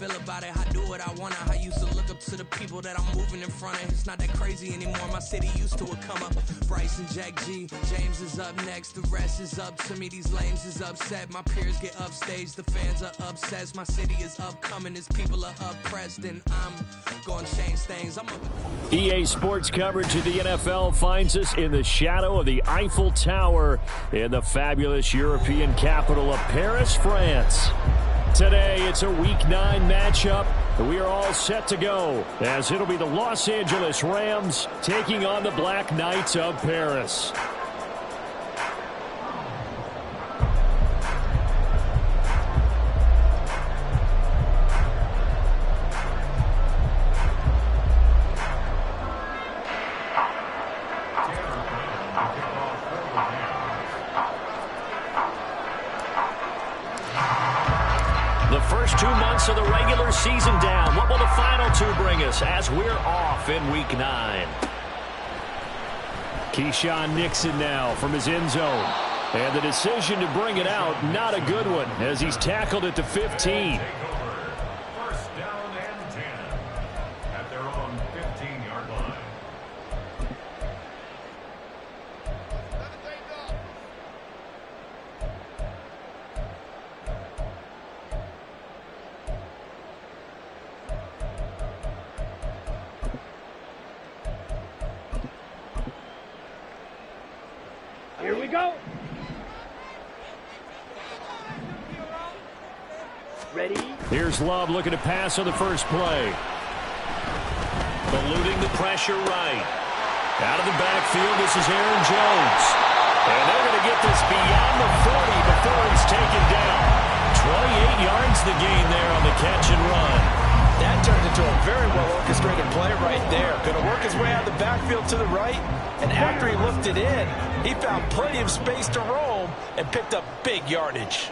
feel about it. I do what I want. I used to look up to the people that I'm moving in front of. It's not that crazy anymore. My city used to come up. Bryce and Jack G. James is up next. The rest is up to me. These lames is upset. My peers get upstage. The fans are obsessed. My city is upcoming. His people are oppressed. And I'm going to change things. EA Sports coverage of the NFL finds us in the shadow of the Eiffel Tower in the fabulous European capital of Paris, France. Today, it's a Week 9 matchup. We are all set to go, as it'll be the Los Angeles Rams taking on the Black Knights of Paris. First 2 months of the regular season down. What will the final two bring us as we're off in Week 9? Keyshawn Nixon now from his end zone. And the decision to bring it out, not a good one, as he's tackled at the 15. First down and 10 at their own 15-yard line. Here we go. Ready? Here's Love looking to pass on the first play. Eluding the pressure right. Out of the backfield, this is Aaron Jones. And they're going to get this beyond the 40 before it's taken down. 28 yards the gain there on the catch and run. That turned into a very well-orchestrated play right there. Going to work his way out of the backfield to the right, and after he looked it in, he found plenty of space to roam and picked up big yardage.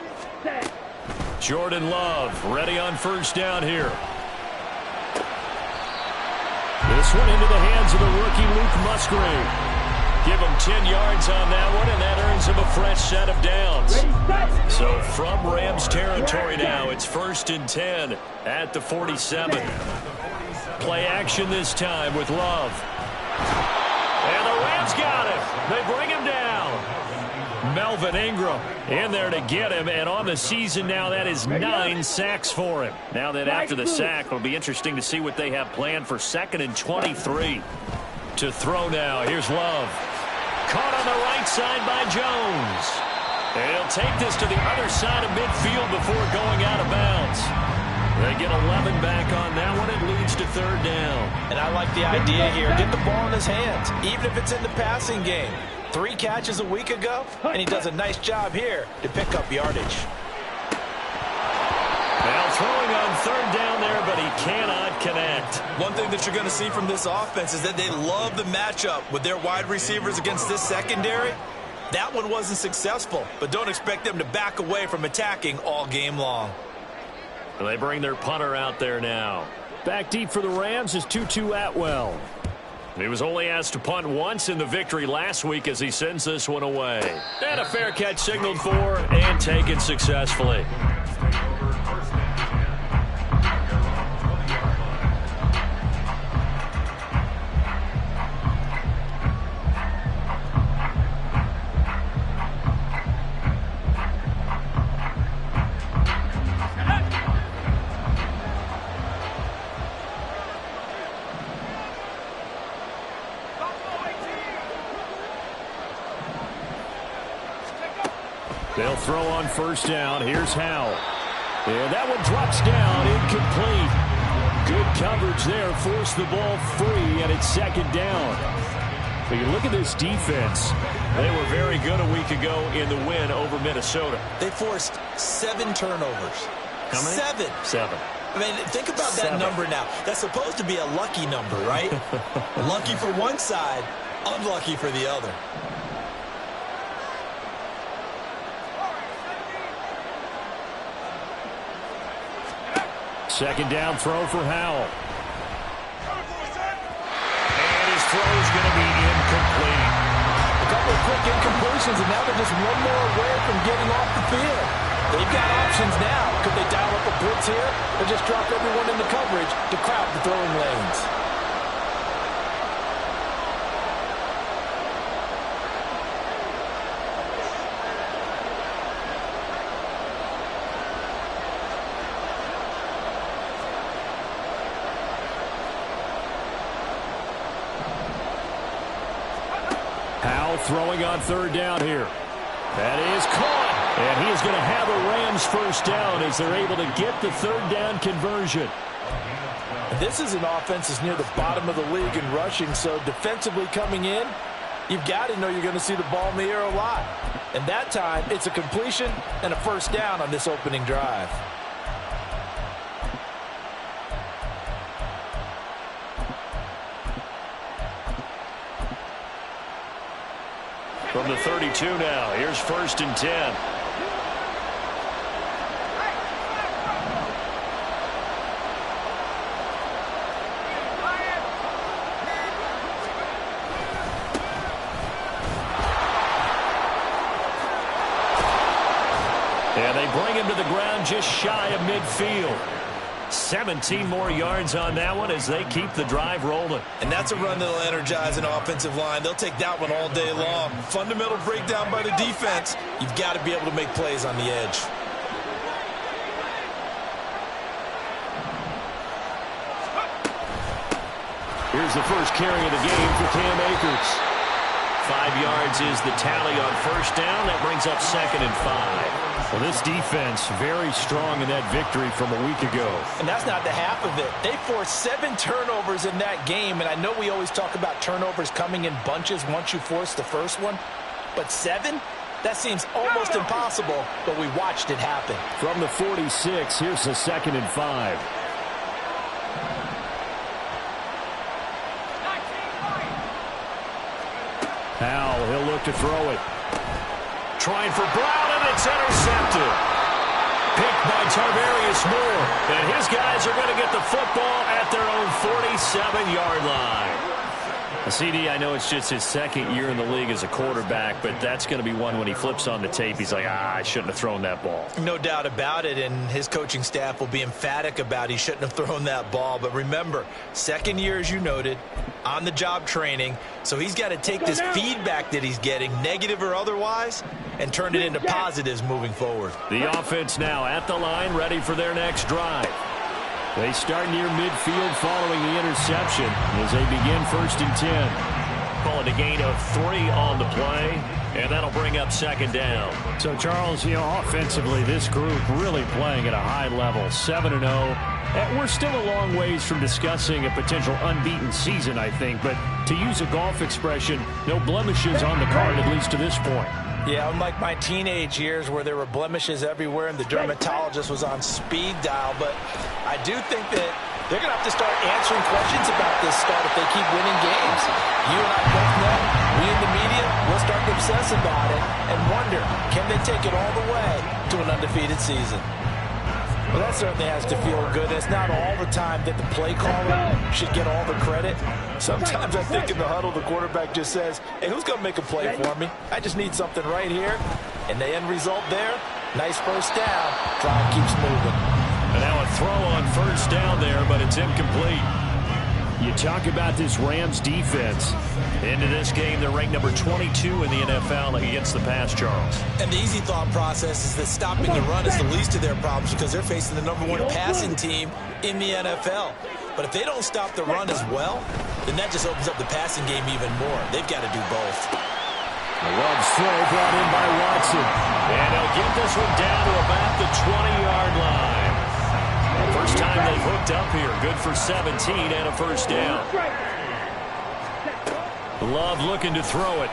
Jordan Love ready on first down here. This one into the hands of the rookie Luke Musgrave. Give him 10 yards on that one, and that earns him a fresh set of downs. So from Rams territory now, it's 1st and 10 at the 47. Play action this time with Love. And the Rams got him. They bring him down. Melvin Ingram in there to get him, and on the season now, that is 9 sacks for him. Now that after the sack, it'll be interesting to see what they have planned for 2nd and 23. To throw now, here's Love. Caught on the right side by Jones. And he'll take this to the other side of midfield before going out of bounds. They get 11 back on that one. It leads to 3rd down. And I like the idea here. Get the ball in his hands, even if it's in the passing game. 3 catches a week ago, and he does a nice job here to pick up yardage. Now throwing on 3rd down there, but he cannot connect. One thing that you're going to see from this offense is that they love the matchup with their wide receivers against this secondary. That one wasn't successful, but don't expect them to back away from attacking all game long. And they bring their punter out there now. Back deep for the Rams is Tutu Atwell. He was only asked to punt once in the victory last week as he sends this one away. And a fair catch signaled for and taken successfully. They'll throw on first down. Here's Howell. And that one drops down, incomplete. Good coverage there, forced the ball free, and it's 2nd down. But you look at this defense. They were very good a week ago in the win over Minnesota. They forced 7 turnovers. How many? 7. I mean, think about that number now. That's supposed to be a lucky number, right? Lucky for one side, unlucky for the other. Second down throw for Howell. And his throw is going to be incomplete. A couple of quick incompletions, and now they're just one more away from getting off the field. They've got options now. Could they dial up a blitz here or just drop everyone in the coverage to crowd the throwing lanes? Powell throwing on third down here. That is caught. And he is going to have a Rams first down as they're able to get the third down conversion. This is an offense that's near the bottom of the league in rushing, so defensively coming in, you've got to know you're going to see the ball in the air a lot. And that time, it's a completion and a first down on this opening drive. From the 32 now, here's 1st and 10. And they bring him to the ground just shy of midfield. 17 more yards on that one as they keep the drive rolling. And that's a run that'll energize an offensive line. They'll take that one all day long. Fundamental breakdown by the defense. You've got to be able to make plays on the edge. Here's the first carry of the game for Cam Akers. 5 yards is the tally on first down. That brings up 2nd and 5. Well, this defense very strong in that victory from a week ago. And that's not the half of it. They forced 7 turnovers in that game, and I know we always talk about turnovers coming in bunches once you force the first one, but 7? That seems almost impossible, but we watched it happen. From the 46, here's the 2nd and 5. Powell, he'll look to throw it. Trying for Brown, and it's intercepted. Picked by Tarvarius Moore. And his guys are going to get the football at their own 47-yard line. CD, I know it's just his 2nd year in the league as a quarterback, but that's going to be one when he flips on the tape. He's like, I shouldn't have thrown that ball. No doubt about it, and his coaching staff will be emphatic about he shouldn't have thrown that ball. But remember, 2nd year, as you noted, on-the-job training, so he's got to take this feedback that he's getting, negative or otherwise, and turn it into positives moving forward. The offense now at the line, ready for their next drive. They start near midfield following the interception as they begin 1st and 10. Call it a gain of 3 on the play, and that'll bring up 2nd down. So, Charles, offensively, this group really playing at a high level, 7-0. We're still a long ways from discussing a potential unbeaten season, I think, but to use a golf expression, no blemishes on the card, at least to this point. Yeah, unlike my teenage years where there were blemishes everywhere and the dermatologist was on speed dial, but I do think that they're going to have to start answering questions about this start if they keep winning games. You and I both know, we in the media, we'll start to obsess about it and wonder, can they take it all the way to an undefeated season? Well, that certainly has to feel good. It's not all the time that the play caller should get all the credit. Sometimes I think in the huddle, the quarterback just says, hey, who's going to make a play for me? I just need something right here. And the end result there, nice first down. Drive keeps moving. And now a throw on first down there, but it's incomplete. You talk about this Rams defense. Into this game, they're ranked number 22 in the NFL against the pass, Charles. And the easy thought process is that stopping the run is the least of their problems because they're facing the number 1 passing team in the NFL. But if they don't stop the run as well, then that just opens up the passing game even more. They've got to do both. Love's throw brought in by Watson. And he'll get this one down to about the 20-yard line. First time they've hooked up here. Good for 17 and a first down. Love looking to throw it.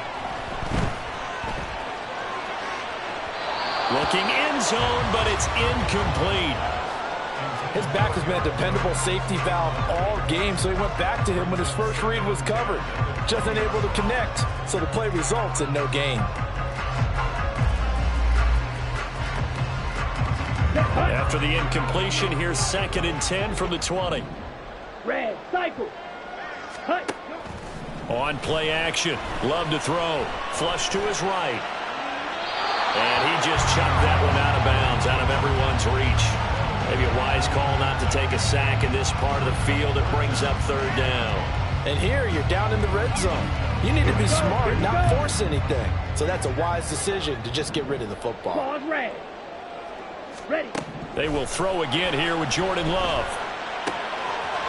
Looking end zone, but it's incomplete. His back has been a dependable safety valve all game, so he went back to him when his first read was covered. Just unable to connect, so the play results in no gain. After the incompletion, here's 2nd and 10 from the 20. Red, cycle. Cut. On play action. Love to throw. Flush to his right. And he just chucked that one out of bounds, out of everyone's reach. Maybe a wise call not to take a sack in this part of the field. It brings up third down. And here you're down in the red zone. You need to be smart, not force anything. So that's a wise decision to just get rid of the football. Pause, red. Ready. They will throw again here with Jordan Love.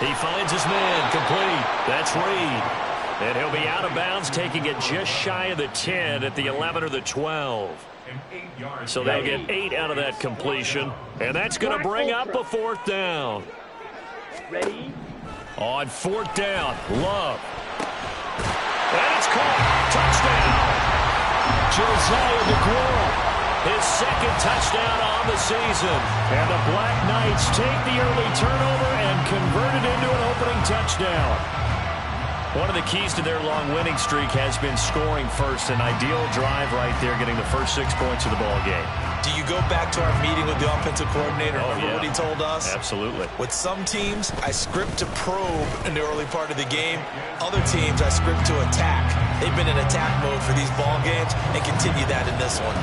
He finds his man, complete. That's Reed. And he'll be out of bounds, taking it just shy of the 10 at the 11 or the 12. So they'll get 8 out of that completion. And that's going to bring up a fourth down. Ready. On fourth down, Love. And it's caught. Touchdown. Josiah DeGuara. His second touchdown on the season. And the Black Knights take the early turnover and convert it into an opening touchdown. One of the keys to their long winning streak has been scoring first. An ideal drive right there, getting the first 6 points of the ball game. Do you go back to our meeting with the offensive coordinator? Remember what he told us? Absolutely. With some teams, I script to probe in the early part of the game. Other teams, I script to attack. They've been in attack mode for these ball games and continue that in this one.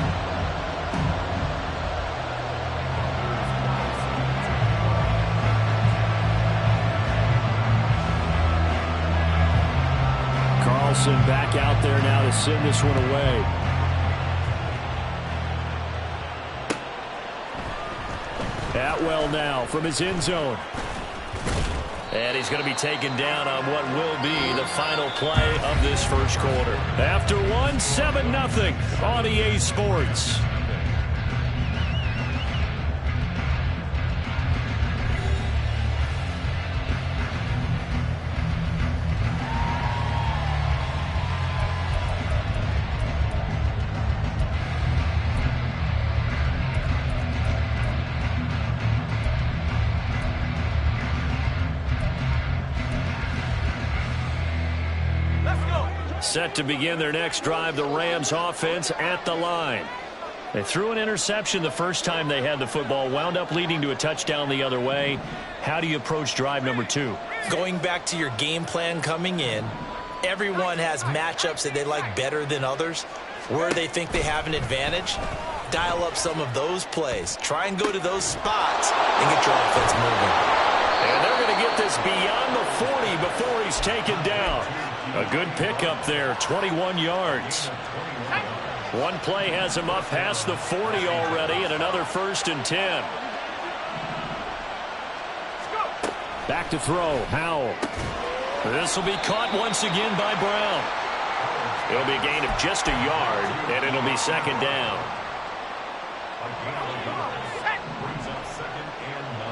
Carlson back out there now to send this one away. Atwell now from his end zone. And he's going to be taken down on what will be the final play of this first quarter. After one, 7-0 on EA Sports. Set to begin their next drive, the Rams offense at the line. They threw an interception the first time they had the football, wound up leading to a touchdown the other way. How do you approach drive number 2? Going back to your game plan coming in, everyone has matchups that they like better than others. Where they think they have an advantage, dial up some of those plays. Try and go to those spots and get your offense moving. And they're going to get this beyond the 40 before he's taken down. A good pickup there, 21 yards. One play has him up past the 40 already, and another 1st and 10. Back to throw, Howell. This will be caught once again by Brown. It'll be a gain of just a yard, and it'll be 2nd down. Brings up 2nd and 9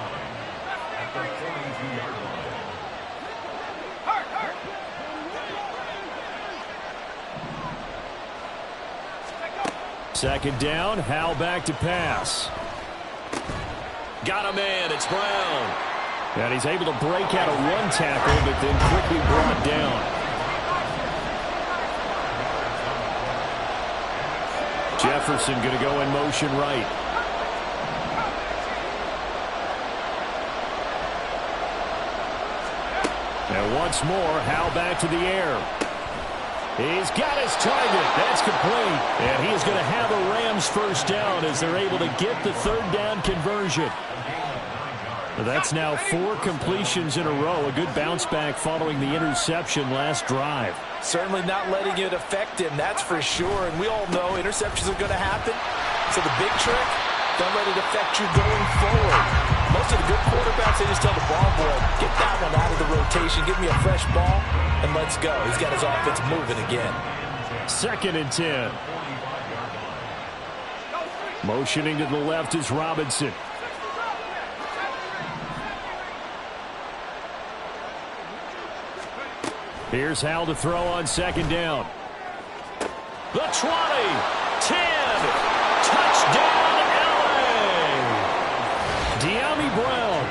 at the 42-yard line. 2nd down, Howell back to pass. Got a man, it's Brown. And he's able to break out of one tackle, but then quickly brought down. Jefferson going to go in motion right. And once more, Howell back to the air. He's got his target. That's complete. And he is going to have a Rams first down as they're able to get the 3rd down conversion. That's now 4 completions in a row. A good bounce back following the interception last drive. Certainly not letting it affect him, that's for sure. And we all know interceptions are going to happen. So the big trick, don't let it affect you going forward. Most of the good quarterbacks, they just tell the ball boy, get that one out of the rotation, give me a fresh ball, and let's go. He's got his offense moving again. 2nd and 10. Motioning to the left is Robinson. Here's Howell to throw on 2nd down. The 20, 10, touchdown LA. De'Ami Brown,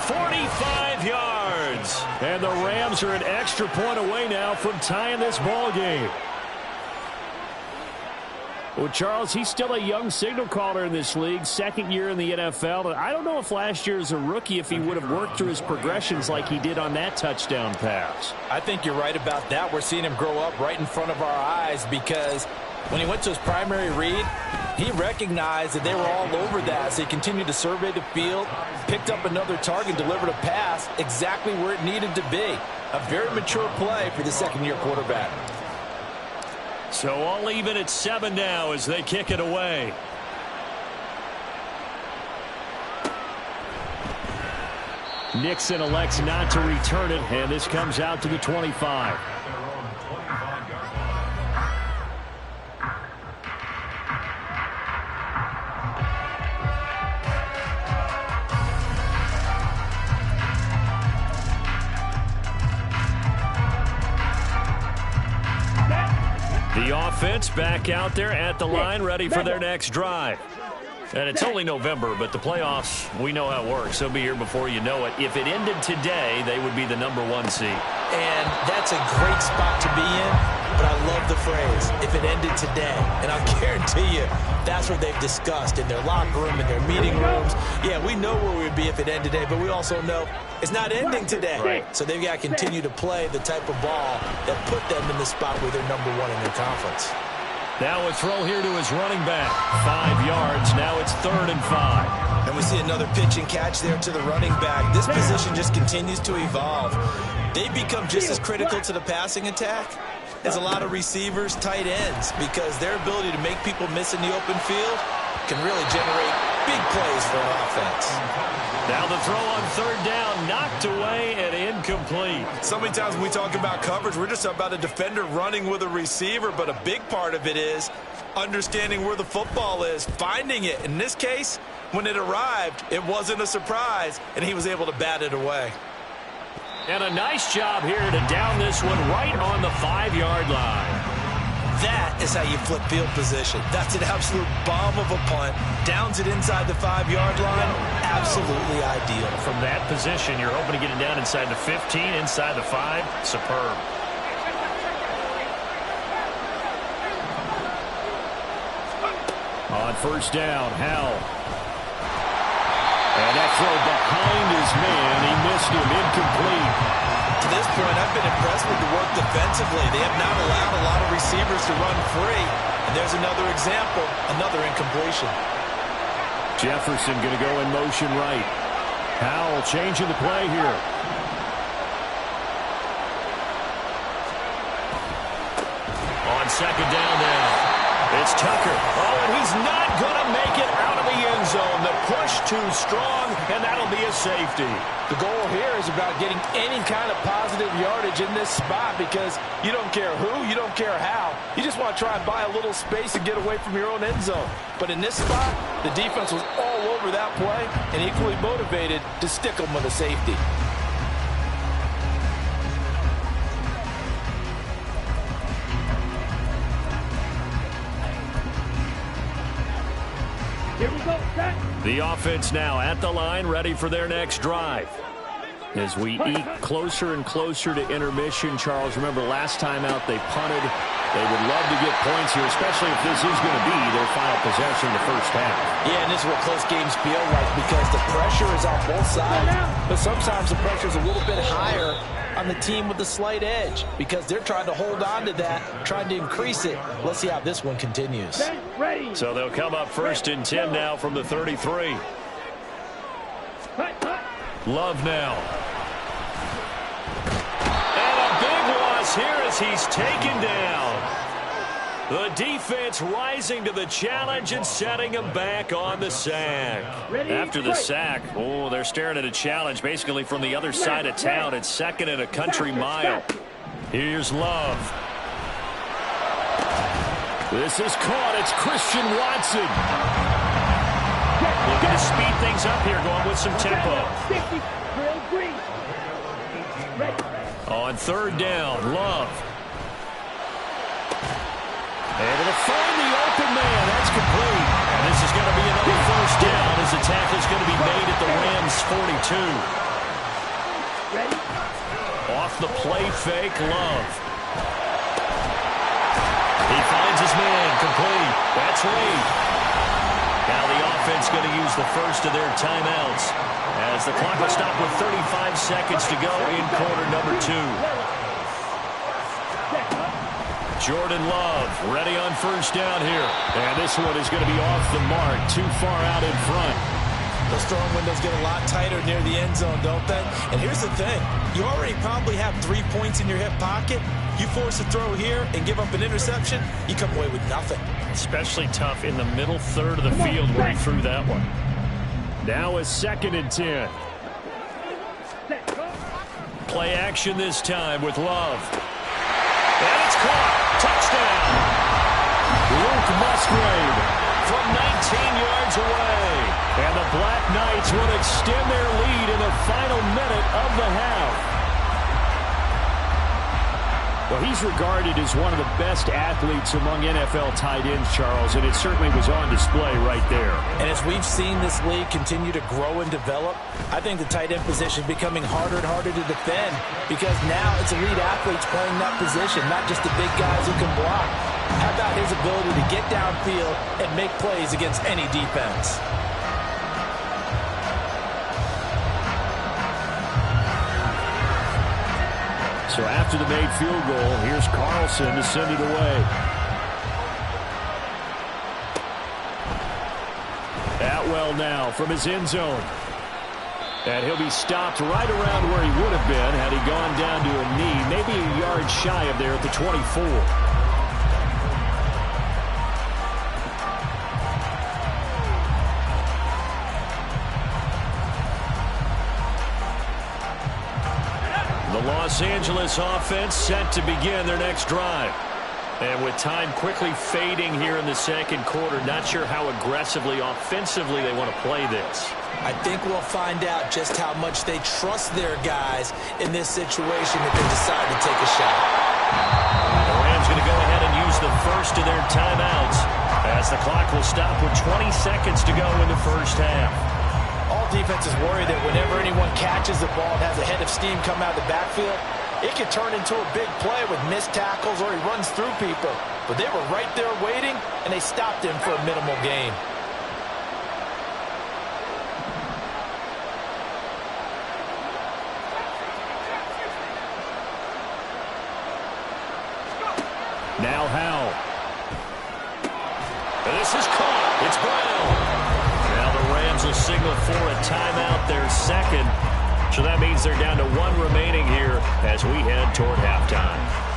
45 yards. And the Rams are an extra point away now from tying this ball game. Well, Charles, he's still a young signal caller in this league, 2nd year in the NFL. And I don't know if last year as a rookie, if he would have worked through his progressions like he did on that touchdown pass. I think you're right about that. We're seeing him grow up right in front of our eyes because When he went to his primary read, he recognized that they were all over that, so he continued to survey the field, picked up another target, delivered a pass exactly where it needed to be. A very mature play for the second-year quarterback. So all even at 7 now as they kick it away. Nixon elects not to return it, and this comes out to the 25. The offense back out there at the line, ready for their next drive. And it's only November, but the playoffs, we know how it works. They'll be here before you know it. If it ended today, they would be the #1 seed. And that's a great spot to be in, but I love the phrase, if it ended today. And I'll guarantee you, that's what they've discussed in their locker room, in their meeting rooms. Yeah, we know where we'd be if it ended today, but we also know it's not ending today. Right. So they've got to continue to play the type of ball that put them in the spot where they're #1 in their conference. Now a throw here to his running back. 5 yards. Now it's 3rd and 5. And we see another pitch and catch there to the running back. This position just continues to evolve. They become just as critical to the passing attack as a lot of receivers, tight ends, because their ability to make people miss in the open field can really generate big plays for an offense. Now the throw on 3rd down, knocked away and incomplete. So many times when we talk about coverage, we're just about a defender running with a receiver, but a big part of it is understanding where the football is, finding it. In this case, when it arrived, it wasn't a surprise, and he was able to bat it away. And a nice job here to down this one right on the 5-yard line. That is how you flip field position. That's an absolute bomb of a punt. Downs it inside the 5-yard line. Absolutely ideal. From that position, you're hoping to get it down inside the 15, inside the 5. Superb. On 1st down, Howell. And that throw behind his man. He missed him. Incomplete. To this point, I've been impressed with the work defensively. They have not allowed a lot of receivers to run free. And there's another example, another incompletion. Jefferson going to go in motion right. Howell changing the play here. On 2nd down now. It's Tucker. Oh, and he's not going to make it out of the end zone. The push too strong, and that'll be a safety. The goal here is about getting any kind of positive yardage in this spot because you don't care who, you don't care how. You just want to try and buy a little space and get away from your own end zone. But in this spot, the defense was all over that play and equally motivated to stick them with a safety. Here we go, set. The offense now at the line, ready for their next drive. As we eke closer and closer to intermission, Charles, remember last time out they punted. They would love to get points here, especially if this is going to be their final possession in the first half. Yeah, and this is what close games feel like because the pressure is on both sides, but sometimes the pressure is a little bit higher on the team with the slight edge because they're trying to hold on to that, trying to increase it. Let's see how this one continues. Ready. So they'll come up 1st and 10 now from the 33. Love now. And a big loss here as he's taken down. The defense rising to the challenge and setting him back on the sack. After the sack, oh, they're staring at a challenge basically from the other side of town. It's 2nd and a country mile. Here's Love. This is caught. It's Christian Watson. Looking to speed things up here, going with some tempo. On 3rd down, Love. Able to find the open man. That's complete. And this is going to be another 1st down as the tackle's going to be made at the Rams' 42. Off the play fake, Love. He finds his man, complete. That's Lee. Now the offense going to use the first of their timeouts as the clock will stop with 35 seconds to go in quarter number 2. Jordan Love ready on first down here. And this one is going to be off the mark, too far out in front. Those throwing windows get a lot tighter near the end zone, don't they? And here's the thing. You already probably have 3 points in your hip pocket. You force a throw here and give up an interception, you come away with nothing. Especially tough in the middle third of the field where he threw that one. Now a 2nd and 10. Play action this time with Love. And it's caught. Touchdown. Luke Musgrave from 19 yards away. And the Black Knights will extend their lead in the final minute of the half. Well, he's regarded as one of the best athletes among NFL tight ends, Charles, and it certainly was on display right there. And as we've seen this league continue to grow and develop, I think the tight end position is becoming harder and harder to defend because now it's elite athletes playing that position, not just the big guys who can block. How about his ability to get downfield and make plays against any defense? So after the made field goal, here's Carlson to send it away. Atwell now from his end zone. And he'll be stopped right around where he would have been had he gone down to a knee, maybe a yard shy of there at the 24. Los Angeles offense set to begin their next drive. And with time quickly fading here in the second quarter, not sure how aggressively, offensively they want to play this. I think we'll find out just how much they trust their guys in this situation if they decide to take a shot. The Rams going to go ahead and use the first of their timeouts as the clock will stop with 20 seconds to go in the first half. All defenses worry that whenever anyone catches the ball and has a head of steam come out of the backfield, it can turn into a big play with missed tackles or he runs through people. But they were right there waiting, and they stopped him for a minimal gain. Now Howell. This is caught. It's Brown. Now the Rams will signal for a timeout, their second. So that means they're down to one remaining here as we head toward halftime.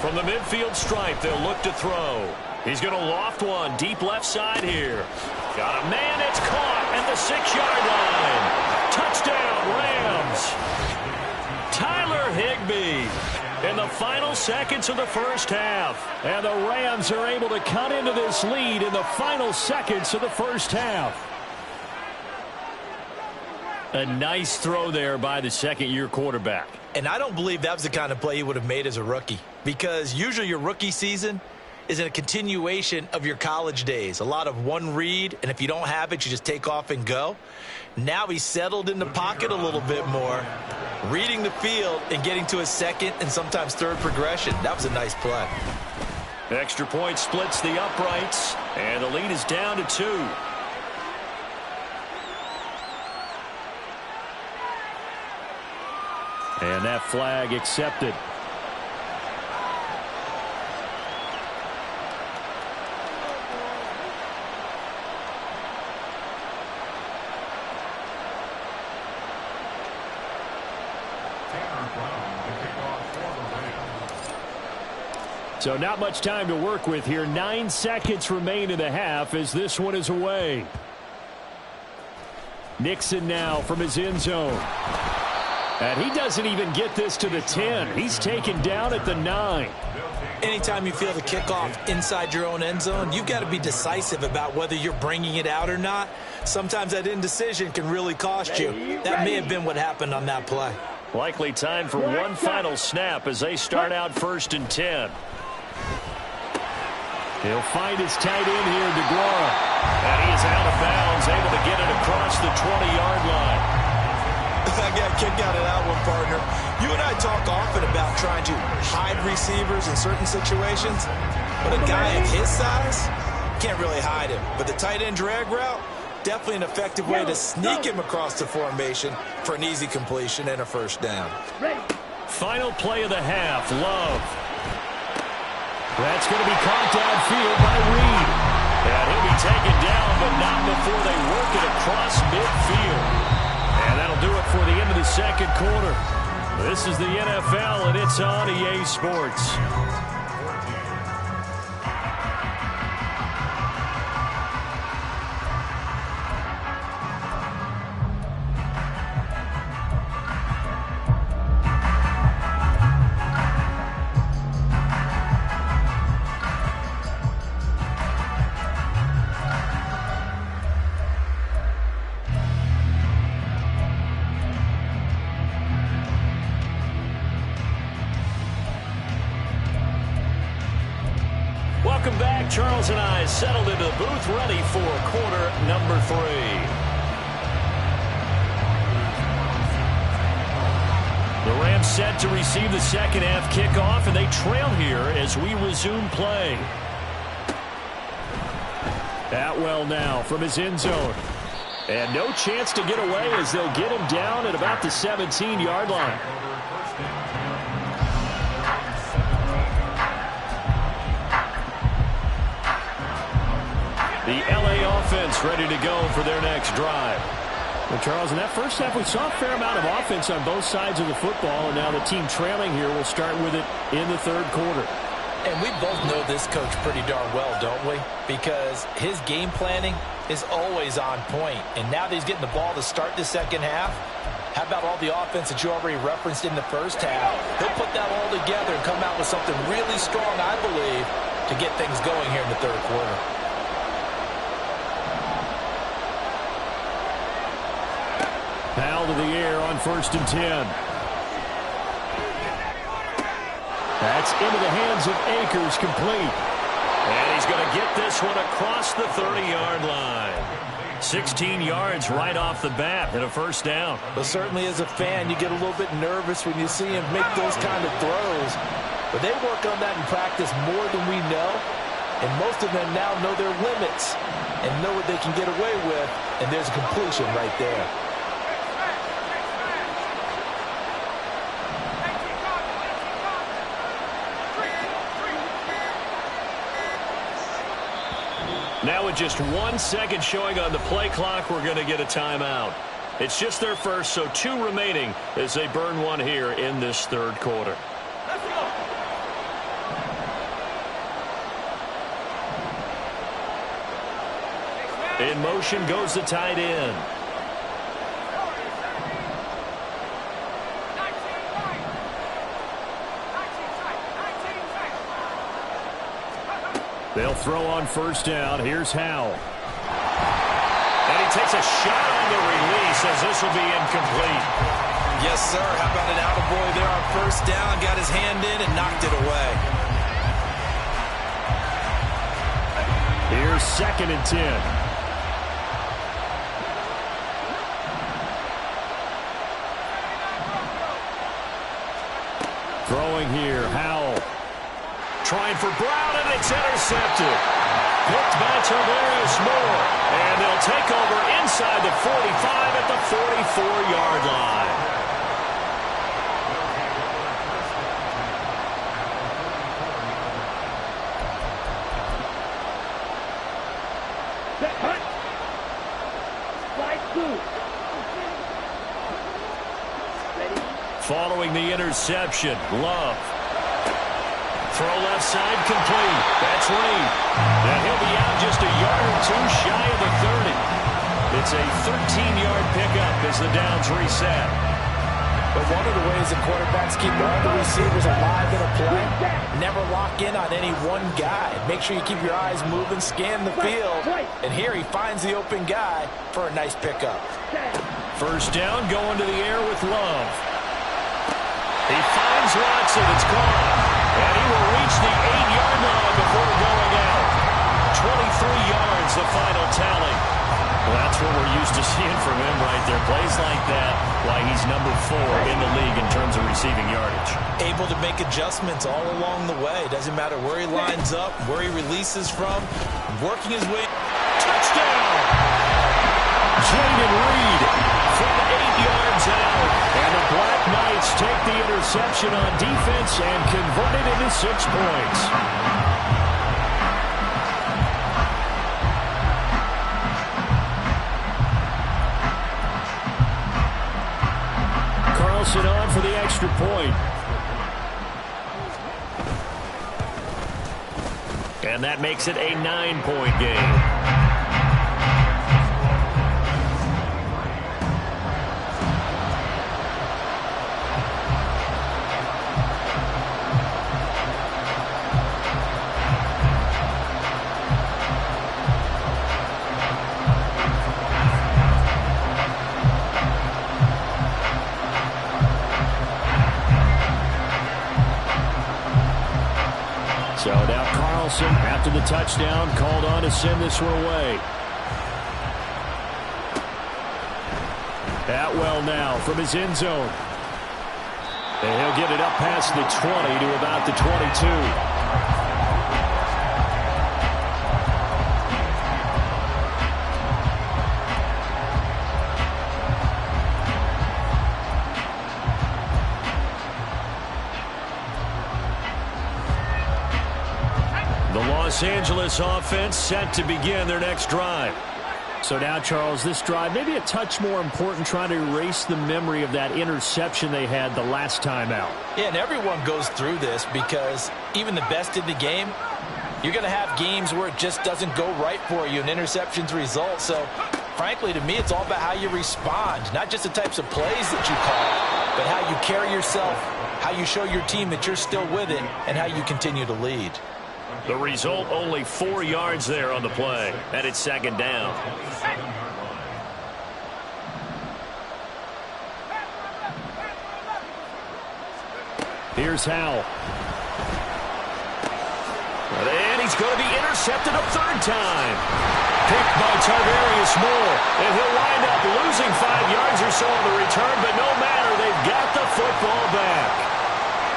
From the midfield stripe, they'll look to throw. He's going to loft one deep left side here. Got a man, it's caught at the 6-yard line. Touchdown, Rams. Tyler Higbee in the final seconds of the first half. And the Rams are able to cut into this lead in the final seconds of the first half. A nice throw there by the second-year quarterback. And I don't believe that was the kind of play he would have made as a rookie, because usually your rookie season is a continuation of your college days. A lot of one read, and if you don't have it, you just take off and go. Now he's settled in the pocket a little bit more, reading the field and getting to a second and sometimes third progression. That was a nice play. Extra point splits the uprights, and the lead is down to 2. And that flag accepted. So not much time to work with here. 9 seconds remain in the half as this one is away. Nixon now from his end zone. And he doesn't even get this to the 10. He's taken down at the 9. Anytime you feel the kickoff inside your own end zone, you've got to be decisive about whether you're bringing it out or not. Sometimes that indecision can really cost you. That may have been what happened on that play. Likely time for one final snap as they start out 1st and 10. He'll find his tight end here, DeGuara. And he is out of bounds, able to get it across the 20-yard line. I got a kick out of that one, partner. You and I talk often about trying to hide receivers in certain situations, but a guy of his size can't really hide him. But the tight end drag route, definitely an effective way to sneak him across the formation for an easy completion and a first down. Final play of the half, Love. That's going to be caught downfield by Reed. And he'll be taken down, but not before they work it across midfield. And that'll do it for the end of the second quarter. This is the NFL, and it's on EA Sports. Welcome back. Charles and I settled into the booth, ready for quarter number 3. The Rams set to receive the second half kickoff, and they trail here as we resume play. Atwell now from his end zone. And no chance to get away as they'll get him down at about the 17-yard line. The LA offense ready to go for their next drive. Well, Charles, in that first half, we saw a fair amount of offense on both sides of the football, and now the team trailing here will start with it in the third quarter. And we both know this coach pretty darn well, don't we? Because his game planning is always on point. And now that he's getting the ball to start the second half, how about all the offense that you already referenced in the first half? He'll put that all together and come out with something really strong, I believe, to get things going here in the third quarter. Powell to the air on 1st and 10. That's into the hands of Akers, complete. And he's going to get this one across the 30-yard line. 16 yards right off the bat and a first down. But certainly as a fan, you get a little bit nervous when you see him make those kind of throws. But they work on that in practice more than we know. And most of them now know their limits and know what they can get away with. And there's a completion right there. Now with just 1 second showing on the play clock, we're going to get a timeout. It's just their first, so 2 remaining as they burn one here in this third quarter. Let's go. In motion goes the tight end. They'll throw on first down. Here's Howell. And he takes a shot on the release as this will be incomplete. Yes, sir. How about an attaboy there on first down? Got his hand in and knocked it away. Here's 2nd and 10. Throwing here, Howell. Trying for Brown, and it's intercepted. Picked by Tavares Moore. And they'll take over inside the 45 at the 44-yard line. Set, hunt. Slide through. Ready? Following the interception, Love. Throw left side, complete. That's Reed. And he'll be out just a yard or 2 shy of the 30. It's a 13-yard pickup as the downs reset. But one of the ways that quarterbacks keep all the receivers alive in a play, never lock in on any one guy. Make sure you keep your eyes moving, scan the field. And here he finds the open guy for a nice pickup. First down, going to the air with Love. He finds Watson. It's gone. And he will reach the 8-yard line before going out. the final tally. Well, that's what we're used to seeing from him right there. Plays like that, why he's number 4 in the league in terms of receiving yardage. Able to make adjustments all along the way. Doesn't matter where he lines up, where he releases from, working his way. Touchdown! Jaden Reed from 8 yards out. And the Black Knights take the interception on defense and convert it into 6 points. Carlson on for the extra point. And that makes it a 9-point game. So now Carlson, after the touchdown, called on to send this one away. Atwell now from his end zone. And he'll get it up past the 20 to about the 22. Los Angeles offense set to begin their next drive. So now, Charles, this drive maybe a touch more important, trying to erase the memory of that interception they had the last time out. Yeah, and everyone goes through this because even the best in the game, you're going to have games where it just doesn't go right for you and interceptions result. So, frankly, to me, it's all about how you respond, not just the types of plays that you call, but how you carry yourself, how you show your team that you're still with it, and how you continue to lead. The result, only 4 yards there on the play, and it's second down. Here's Howell. And he's going to be intercepted a 3rd time. Picked by Tarvarius Moore, and he'll wind up losing 5 yards or so on the return, but no matter, they've got the football back.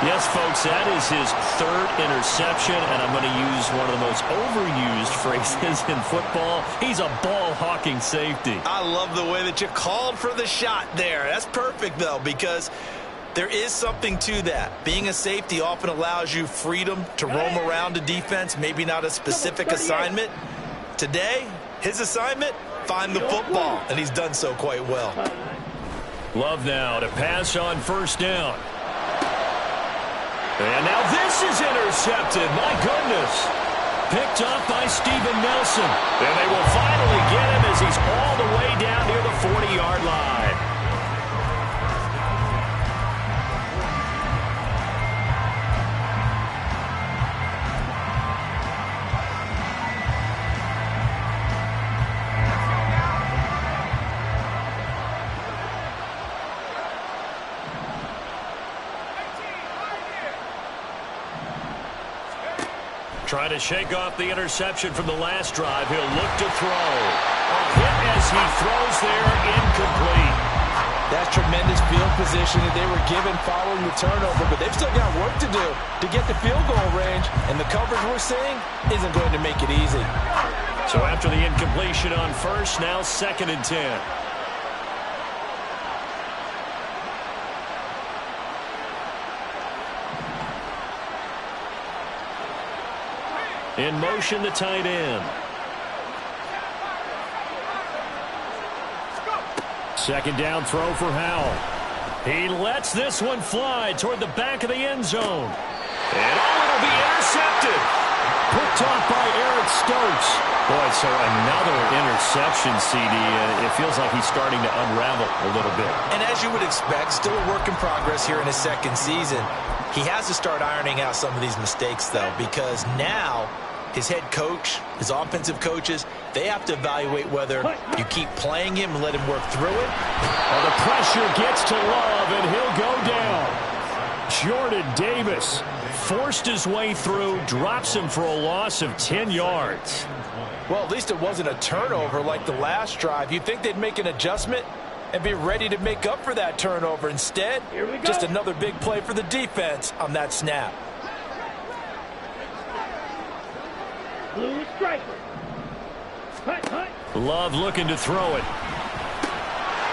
Yes, folks, that is his 3rd interception, and I'm going to use one of the most overused phrases in football. He's a ball-hawking safety. I love the way that you called for the shot there. That's perfect, though, because there is something to that. Being a safety often allows you freedom to roam around a defense, maybe not a specific assignment. Today, his assignment, find the football, and he's done so quite well. Love now to pass on 1st down. And now this is intercepted. My goodness. Picked up by Steven Nelson. And they will finally get him as he's all the way down near the 40-yard line. Trying to shake off the interception from the last drive. He'll look to throw. A hit as he throws there, incomplete. That's tremendous field position that they were given following the turnover, but they've still got work to do to get the field goal range, and the coverage we're seeing isn't going to make it easy. So after the incompletion on 1st, now 2nd and 10. In motion, the tight end. 2nd down throw for Howell. He lets this one fly toward the back of the end zone. And it'll be intercepted. Picked off by Eric Stokes. Boy, so another interception, CD. It feels like he's starting to unravel a little bit. And as you would expect, still a work in progress here in his 2nd season. He has to start ironing out some of these mistakes, though, because now his head coach, his offensive coaches, they have to evaluate whether you keep playing him and let him work through it. Well, the pressure gets to Love, and he'll go down. Jordan Davis forced his way through, drops him for a loss of 10 yards. Well, at least it wasn't a turnover like the last drive. You'd think they'd make an adjustment and be ready to make up for that turnover. Instead, just another big play for the defense on that snap. Blue striker. Hut. Love looking to throw it.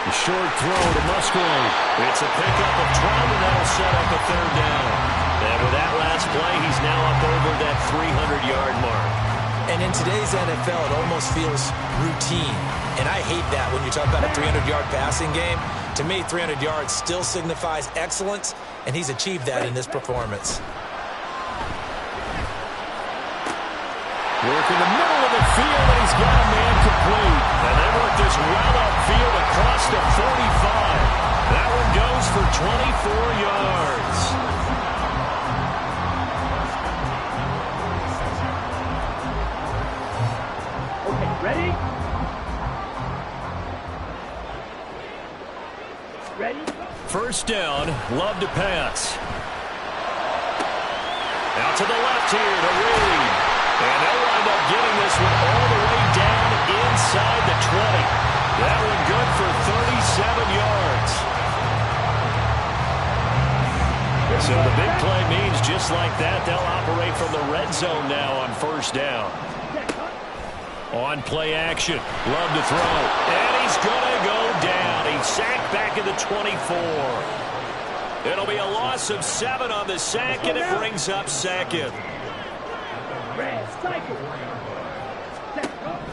A short throw to Musgrave. It's a pickup of 12, and that'll set up a third down. And with that last play, he's now up over that 300-yard mark. And in today's NFL, it almost feels routine. And I hate that when you talk about a 300-yard passing game. To me, 300 yards still signifies excellence, and he's achieved that in this performance. Work in the middle of the field, and he's got a man complete. And they work this well upfield across the 45. That one goes for 24 yards. Okay, ready? Ready? First down, Love to pass. Out to the left here to Reed. And they'll wind up getting this one all the way down inside the 20. That one good for 37 yards. So the big play means just like that, they'll operate from the red zone now on first down. On play action, Love to throw. And he's going to go down. He's sacked back at the 24. It'll be a loss of 7 on the sack, and it brings up second. Red cycle.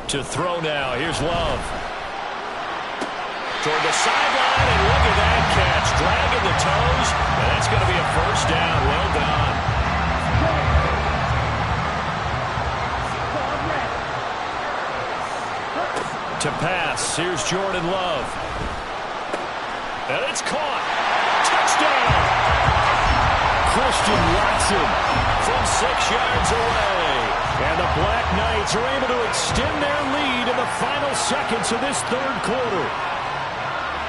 To throw now. Here's Love. Toward the sideline, and look at that catch. Dragging the toes, and that's going to be a first down. Well done. To pass. Here's Jordan Love. And it's caught. Touchdown. Christian Watson from 6 yards away. And the Black Knights are able to extend their lead in the final seconds of this third quarter.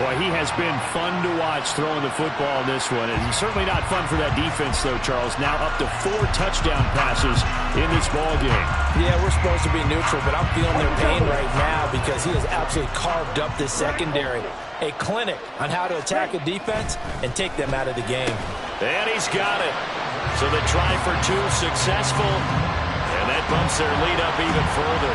Boy, he has been fun to watch throwing the football in this one. And certainly not fun for that defense, though, Charles. Now up to 4 touchdown passes in this ballgame. Yeah, we're supposed to be neutral, but I'm feeling their pain right now because he has absolutely carved up this secondary. A clinic on how to attack a defense and take them out of the game. And he's got it. So the try for 2 successful. And that bumps their lead up even further.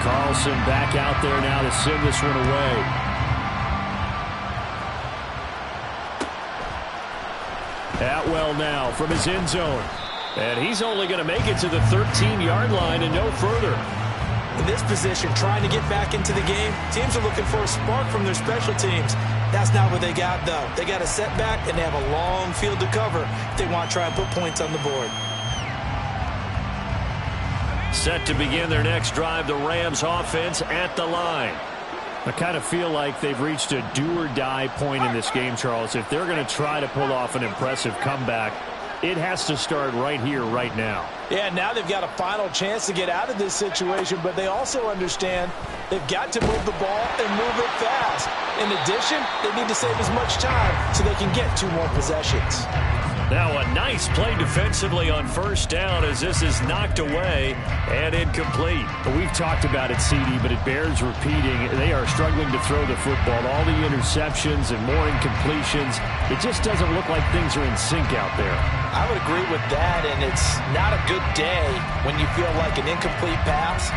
Carlson back out there now to send this one away. Atwell now from his end zone. And he's only going to make it to the 13-yard line and no further. In this position, trying to get back into the game, teams are looking for a spark from their special teams. That's not what they got, though. They got a setback, and they have a long field to cover if they want to try and put points on the board. Set to begin their next drive, the Rams offense at the line. I kind of feel like they've reached a do-or-die point in this game, Charles. If they're going to try to pull off an impressive comeback, it has to start right here, right now. Yeah, now they've got a final chance to get out of this situation, but they also understand they've got to move the ball and move it fast. In addition, they need to save as much time so they can get 2 more possessions. Now a nice play defensively on first down as this is knocked away and incomplete. We've talked about it, CD, but it bears repeating. They are struggling to throw the football. All the interceptions and more incompletions. It just doesn't look like things are in sync out there. I would agree with that, and it's not a good day when you feel like an incomplete pass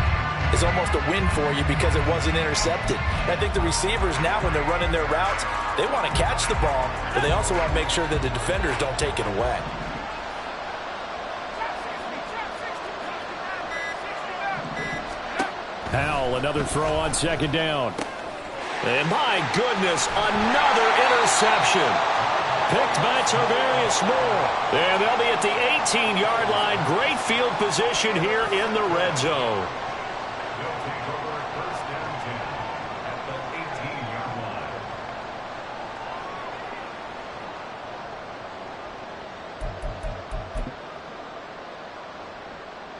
is almost a win for you because it wasn't intercepted. And I think the receivers now, when they're running their routes, they want to catch the ball, but they also want to make sure that the defenders don't take it away. Powell, another throw on second down. And my goodness, another interception. Picked by Tavarius Moore. And they'll be at the 18-yard line. Great field position here in the red zone.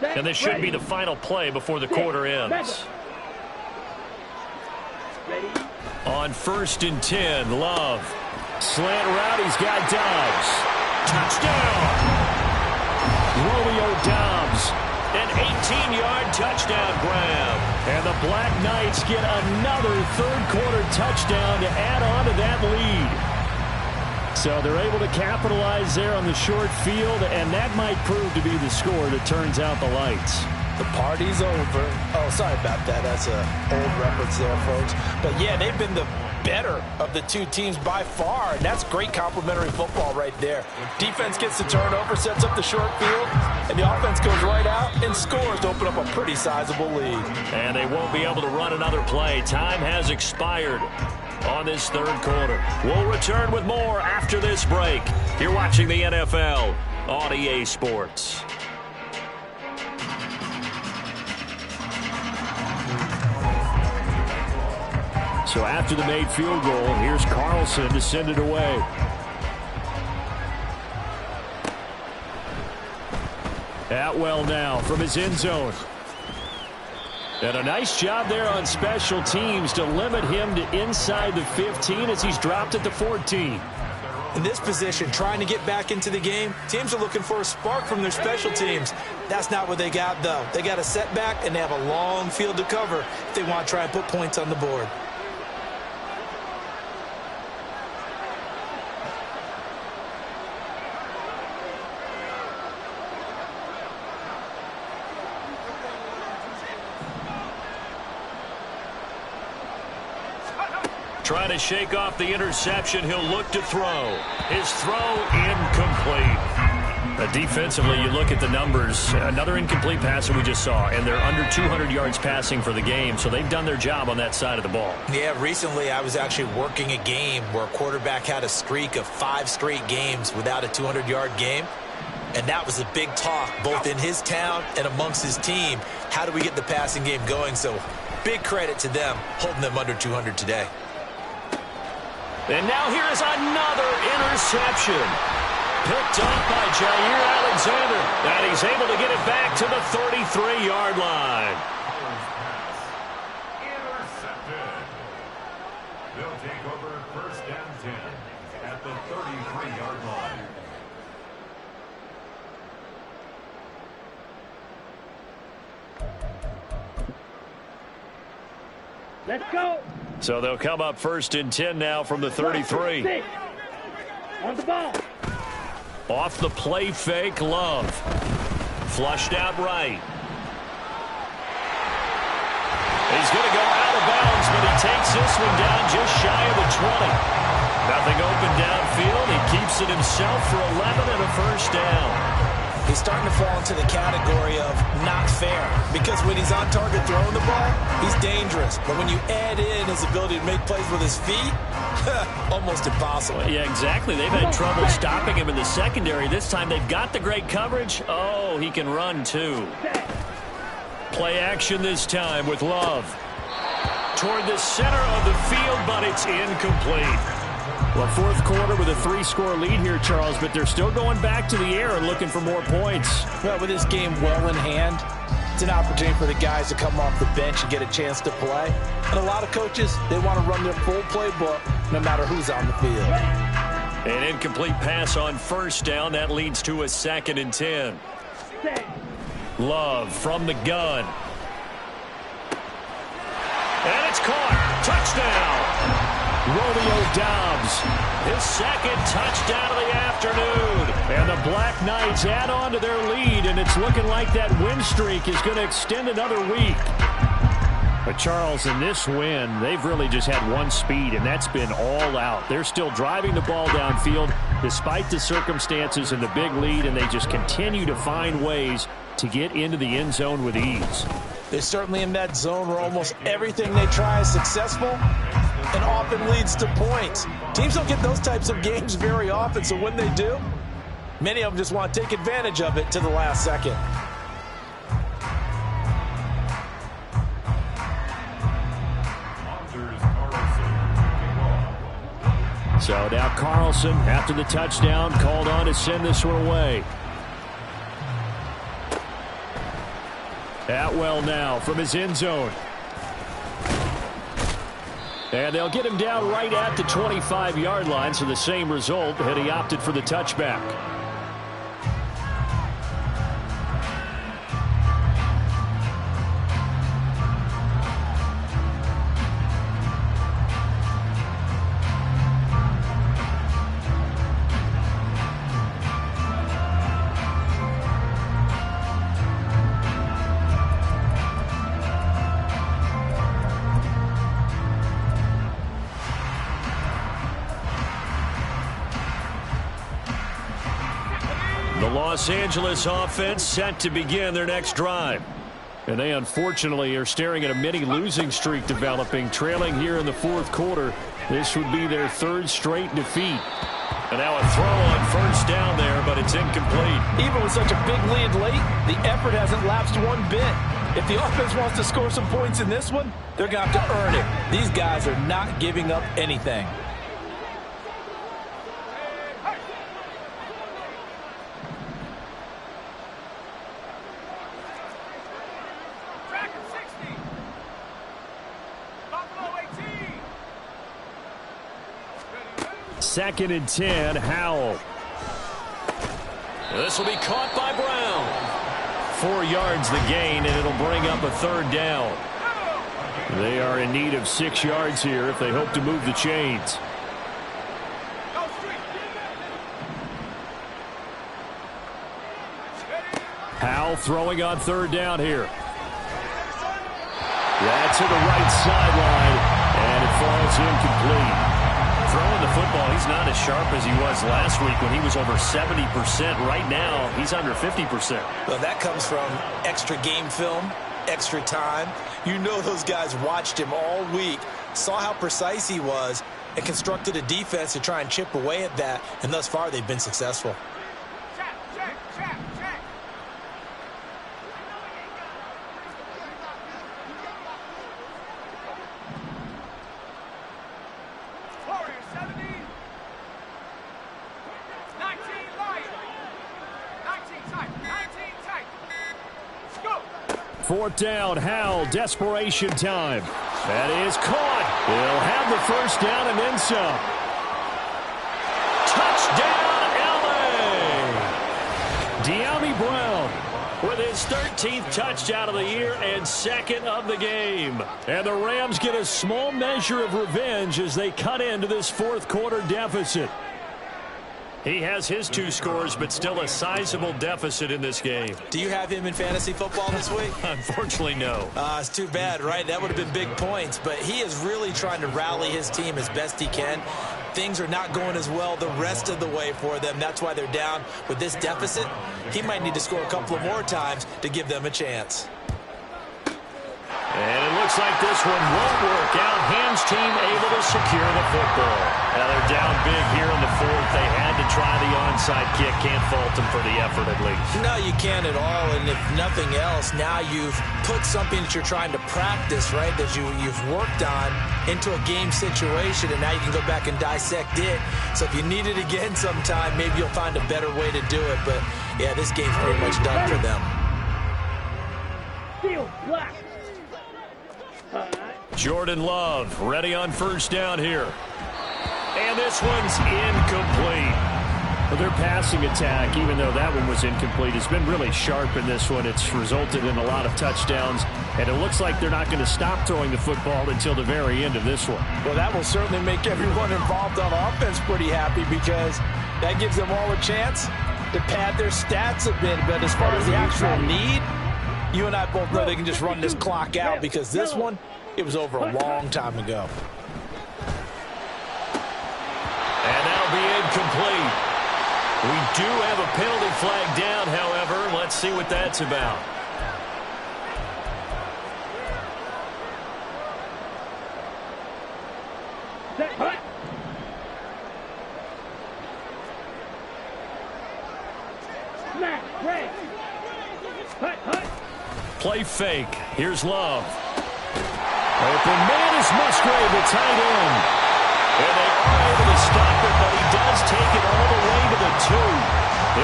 And this should be the final play before the quarter ends. Ready? On 1st and 10, Love. Slant route, he's got Dobbs. Touchdown! Romeo Dobbs. An 18-yard touchdown grab. And the Black Knights get another third-quarter touchdown to add on to that lead. So they're able to capitalize there on the short field, and that might prove to be the score that turns out the lights. The party's over. Oh, sorry about that. That's an old reference there, folks. But, yeah, they've been the better of the two teams by far, and that's great complimentary football right there. Defense gets the turnover, sets up the short field, and the offense goes right out and scores to open up a pretty sizable lead. And they won't be able to run another play. Time has expired on this third quarter. We'll return with more after this break. You're watching the NFL on EA Sports. So after the made field goal, here's Carlson to send it away. Atwell now from his end zone. And a nice job there on special teams to limit him to inside the 15 as he's dropped at the 14. In this position, trying to get back into the game, teams are looking for a spark from their special teams. That's not what they got, though. They got a setback, and they have a long field to cover if they want to try and put points on the board. Trying to shake off the interception. He'll look to throw. His throw incomplete. Defensively, you look at the numbers. Another incomplete pass that we just saw, and they're under 200 yards passing for the game, so they've done their job on that side of the ball. Yeah, recently I was actually working a game where a quarterback had a streak of 5 straight games without a 200-yard game, and that was a big talk both in his town and amongst his team. How do we get the passing game going? So big credit to them holding them under 200 today. And now here is another interception. Picked off by Jair Alexander. And he's able to get it back to the 33-yard line. Intercepted. They'll take over 1st and 10 at the 33-yard line. Let's go. So they'll come up 1st and 10 now from the 33. 6. On the ball. Off the play fake, Love. Flushed out right. He's going to go out of bounds, but he takes this one down just shy of the 20. Nothing open downfield. He keeps it himself for 11 and a first down. He's starting to fall into the category of not fair, because when he's on target throwing the ball, he's dangerous. But when you add in his ability to make plays with his feet, almost impossible. Yeah, exactly. They've had trouble stopping him in the secondary. This time they've got the great coverage. Oh, he can run too. Play action this time with Love. Toward the center of the field, but it's incomplete. Well, fourth quarter with a 3-score lead here, Charles, but they're still going back to the air and looking for more points. Well, with this game well in hand, it's an opportunity for the guys to come off the bench and get a chance to play. And a lot of coaches, they want to run their full playbook no matter who's on the field. An incomplete pass on first down. That leads to a 2nd and 10. Love from the gun. And it's caught. Touchdown. Romeo Dobbs, his 2nd touchdown of the afternoon. And the Black Knights add on to their lead, and it's looking like that win streak is going to extend another week. But, Charles, in this win, they've really just had one speed, and that's been all out. They're still driving the ball downfield despite the circumstances and the big lead, and they just continue to find ways to get into the end zone with ease. They're certainly in that zone where almost everything they try is successful and often leads to points. Teams don't get those types of games very often, so when they do, many of them just want to take advantage of it to the last second. So now Carlson, after the touchdown, called on to send this one away. Atwell now from his end zone. And they'll get him down right at the 25-yard line, so the same result, and he opted for the touchback. The Los Angeles offense set to begin their next drive. And they unfortunately are staring at a mini losing streak developing, trailing here in the fourth quarter. This would be their third straight defeat. And now a throw on first down there, but it's incomplete. Even with such a big lead late, the effort hasn't lapsed one bit. If the offense wants to score some points in this one, they're going to have to earn it. These guys are not giving up anything. Second and 10, Howell. This will be caught by Brown. 4 yards the gain, and it'll bring up a third down. They are in need of 6 yards here if they hope to move the chains. Howell throwing on third down here. That's to the right sideline, and it falls incomplete. Throwing the football, he's not as sharp as he was last week when he was over 70%. Right now, he's under 50%. Well, that comes from extra game film, extra time. You know those guys watched him all week, saw how precise he was, and constructed a defense to try and chip away at that, and thus far they've been successful. Fourth down, Howell, desperation time. That is caught. They'll have the first down and then some. Touchdown, L.A. De'Ami Brown with his 13th touchdown of the year and second of the game. And the Rams get a small measure of revenge as they cut into this fourth quarter deficit. He has his 2 scores, but still a sizable deficit in this game. Do you have him in fantasy football this week? Unfortunately, no. It's too bad, right? That would have been big points, but he is really trying to rally his team as best he can. Things are not going as well the rest of the way for them. That's why they're down with this deficit. He might need to score a couple of more times to give them a chance. And it looks like this one won't work out. Ham's team able to secure the football. Now they're down big here in the fourth. They had to try the onside kick. Can't fault them for the effort at least. No, you can't at all. And if nothing else, now you've put something that you're trying to practice, right, that you've worked on into a game situation, and now you can go back and dissect it. So if you need it again sometime, maybe you'll find a better way to do it. But, yeah, this game's pretty much done for them. Steel black. Jordan Love ready on first down here. And this one's incomplete. Well, their passing attack, even though that one was incomplete, has been really sharp in this one. It's resulted in a lot of touchdowns, and it looks like they're not going to stop throwing the football until the very end of this one. Well, that will certainly make everyone involved on offense pretty happy because that gives them all a chance to pad their stats a bit. But as far as the actual need, you and I both know they can just run this clock out because this one, it was over a long time ago. And that'll be incomplete. We do have a penalty flag down, however. Let's see what that's about. Play fake. Here's Love. Open man is Musgrave, the tight end. And they are able to stop it, but he does take it all the way to the 2.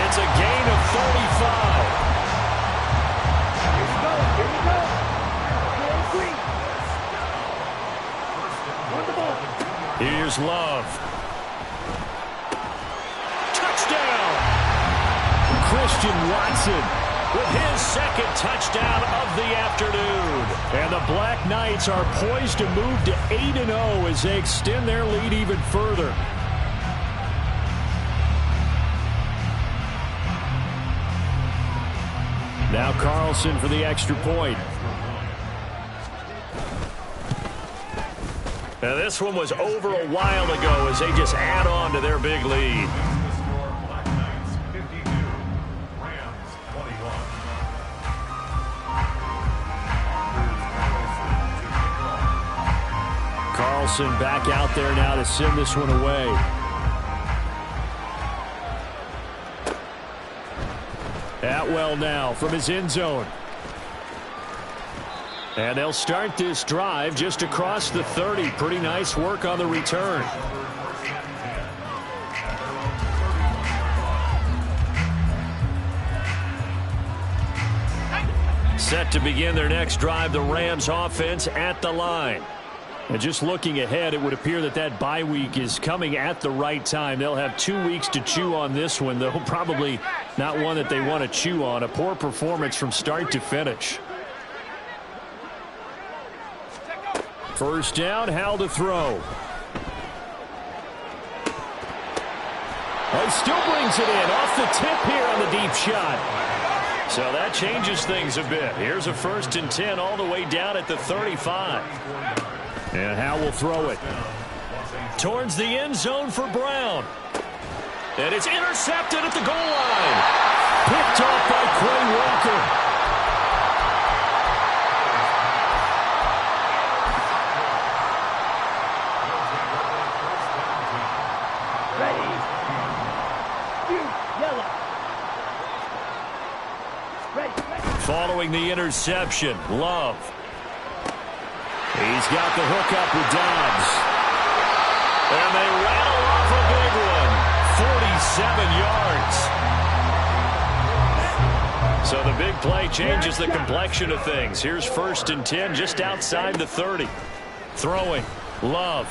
It's a gain of 35. Christian Watson with his second touchdown of the afternoon. And the Black Knights are poised to move to 8-0 as they extend their lead even further. Now Carlson for the extra point. Now this one was over a while ago as they just add on to their big lead. Black Knights 52, Rams 21. Carlson back out there now to send this one away. Atwell now from his end zone. And they'll start this drive just across the 30. Pretty nice work on the return. Set to begin their next drive, the Rams offense at the line. And just looking ahead, it would appear that that bye week is coming at the right time. They'll have 2 weeks to chew on this one, though probably not one that they want to chew on. A poor performance from start to finish. First down, Howell to throw. He still brings it in off the tip here on the deep shot. So that changes things a bit. Here's a 1st and 10 all the way down at the 35. And Howell will throw it towards the end zone for Brown. And it's intercepted at the goal line. Picked off by Quay Walker. Following the interception, Love. He's got the hook up with Dobbs. And they rattle off a big one. 47 yards. So the big play changes the complexion of things. Here's 1st and 10 just outside the 30. Throwing, Love.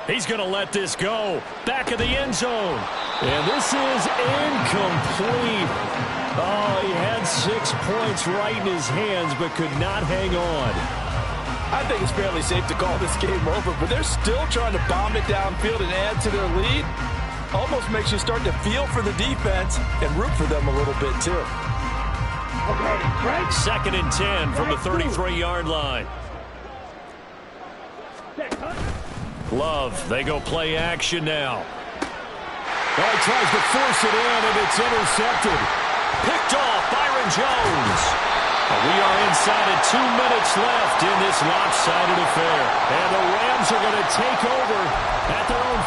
He's going to let this go. Back of the end zone. And this is incomplete. Oh, he had 6 points right in his hands, but could not hang on. I think it's fairly safe to call this game over, but they're still trying to bomb it downfield and add to their lead. Almost makes you start to feel for the defense and root for them a little bit, too. Okay, 2nd and 10 from the 33-yard line. Love, they go play action now. Oh, he tries to force it in, and it's intercepted. Picked off Byron Jones. We are inside of 2 minutes left in this lopsided affair. And the Rams are going to take over at their own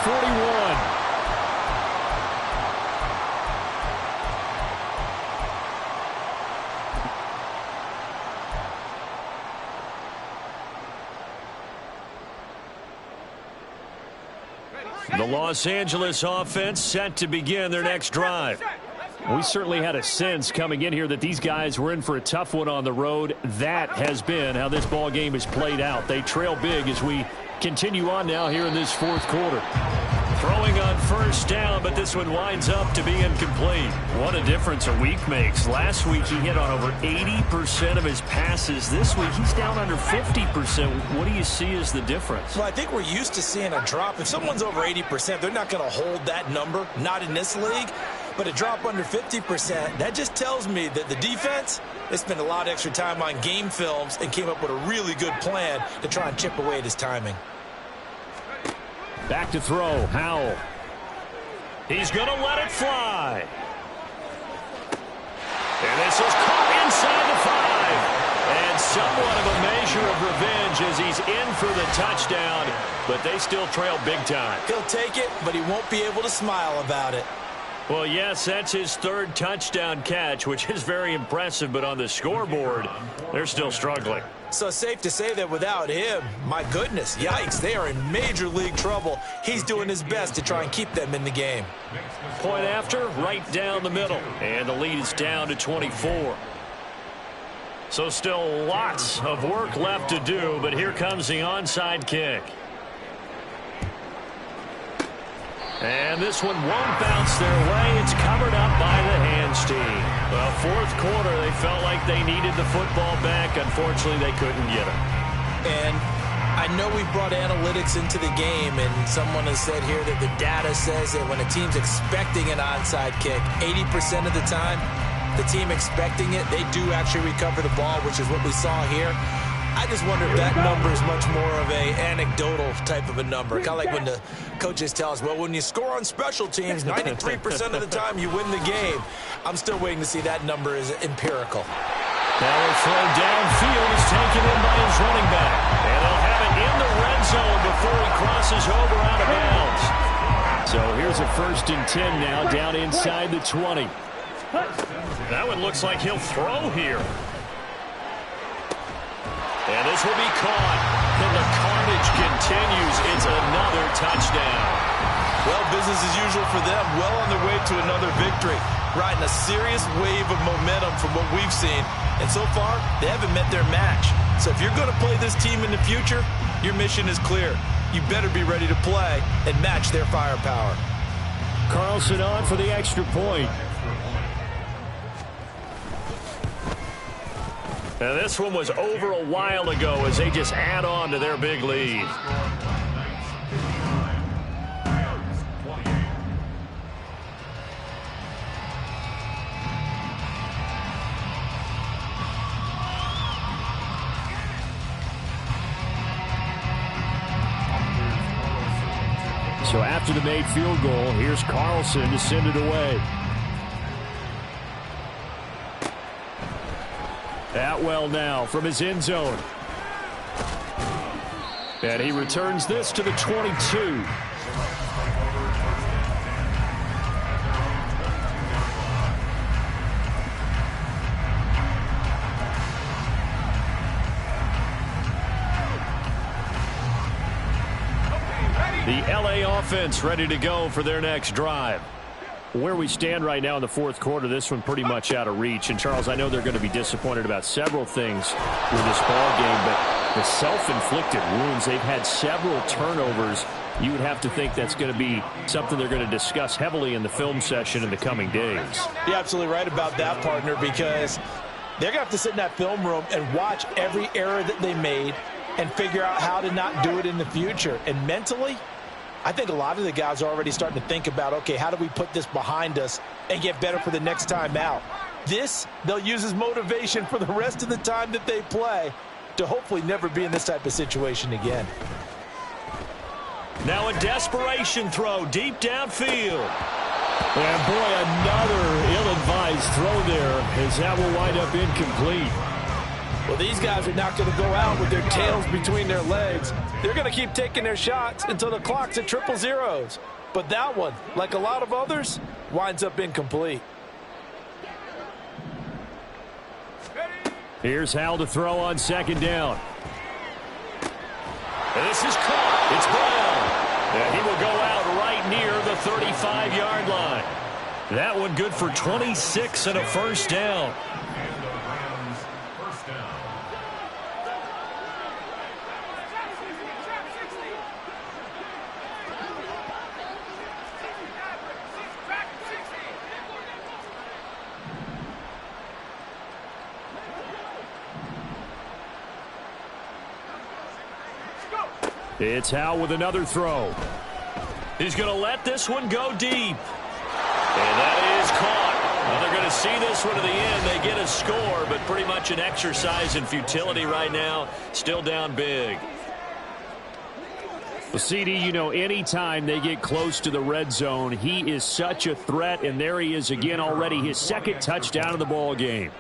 41. The Los Angeles offense set to begin their next drive. We certainly had a sense coming in here that these guys were in for a tough one on the road. That has been how this ball game has played out. They trail big as we continue on now here in this 4th quarter. Throwing on 1st down, but this one winds up to be incomplete. What a difference a week makes. Last week he hit on over 80% of his passes. This week he's down under 50%. What do you see as the difference? Well, I think we're used to seeing a drop. If someone's over 80%, they're not going to hold that number, not in this league. But a drop under 50%, that just tells me that the defense, they spent a lot of extra time on game films and came up with a really good plan to try and chip away at his timing. Back to throw, Howell. He's going to let it fly. And this is caught inside the 5. And somewhat of a measure of revenge as he's in for the touchdown, but they still trail big time. He'll take it, but he won't be able to smile about it. Well, yes, that's his 3rd touchdown catch, which is very impressive, but on the scoreboard, they're still struggling. So safe to say that without him, my goodness, yikes, they are in major league trouble. He's doing his best to try and keep them in the game. Point after, right down the middle, and the lead is down to 24. So still lots of work left to do, but here comes the onside kick. And this one won't bounce their way. It's covered up by the hands team. Well, fourth quarter, they felt like they needed the football back. Unfortunately, they couldn't get it. And I know we brought analytics into the game, and someone has said here that the data says that when a team's expecting an onside kick, 80% of the time, the team expecting it, they do actually recover the ball, which is what we saw here. I just wonder if that number is much more of a anecdotal type of a number. Kind of like when the coaches tell us, well, when you score on special teams, 93% of the time you win the game. I'm still waiting to see that number is empirical. Now a throw downfield is taken in by his running back. And they'll have it in the red zone before he crosses over out of bounds. So here's a 1st and 10 now, down inside the 20. That one looks like he'll throw here. And this will be caught. And the carnage continues. It's another touchdown. Well, business as usual for them. Well on their way to another victory. Riding a serious wave of momentum from what we've seen. And so far, they haven't met their match. So if you're going to play this team in the future, your mission is clear. You better be ready to play and match their firepower. Carlson on for the extra point. Now this one was over a while ago as they just add on to their big lead. So after the made field goal, here's Carlson to send it away. Atwell now from his end zone. And he returns this to the 22. The LA offense ready to go for their next drive. Where we stand right now in the fourth quarter, this one pretty much out of reach. And, Charles, I know they're going to be disappointed about several things with this ball game, but the self-inflicted wounds, they've had several turnovers. You would have to think that's going to be something they're going to discuss heavily in the film session in the coming days. You're absolutely right about that, partner, because they're going to have to sit in that film room and watch every error that they made and figure out how to not do it in the future. And mentally, I think a lot of the guys are already starting to think about, okay, how do we put this behind us and get better for the next time out? This, they'll use as motivation for the rest of the time that they play to hopefully never be in this type of situation again. Now a desperation throw deep downfield. And, boy, another ill-advised throw there as that will wind up incomplete. Well, these guys are not going to go out with their tails between their legs. They're going to keep taking their shots until the clock's at 000. But that one, like a lot of others, winds up incomplete. Here's Howell to throw on 2nd down. And this is caught. It's Brown. And he will go out right near the 35-yard line. That one good for 26 and a 1st down. It's Howell with another throw. He's going to let this one go deep. And that is caught. Well, they're going to see this one to the end. They get a score, but pretty much an exercise in futility right now. Still down big. Well, CD, you know, anytime they get close to the red zone, he is such a threat, and there he is again already, his 2nd touchdown of the ball game.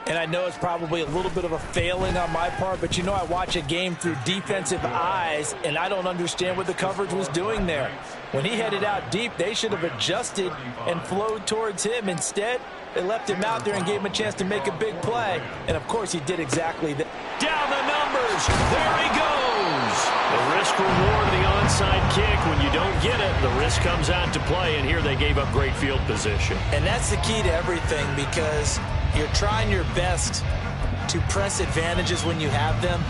And I know it's probably a little bit of a failing on my part, but, you know, I watch a game through defensive eyes, and I don't understand what the coverage was doing there. When he headed out deep, they should have adjusted and flowed towards him. Instead, they left him out there and gave him a chance to make a big play. And, of course, he did exactly that. Down the numbers. There he goes. The risk-reward of the onside kick. When you don't get it, the risk comes out to play, and here they gave up great field position. And that's the key to everything, because you're trying your best to press advantages when you have them,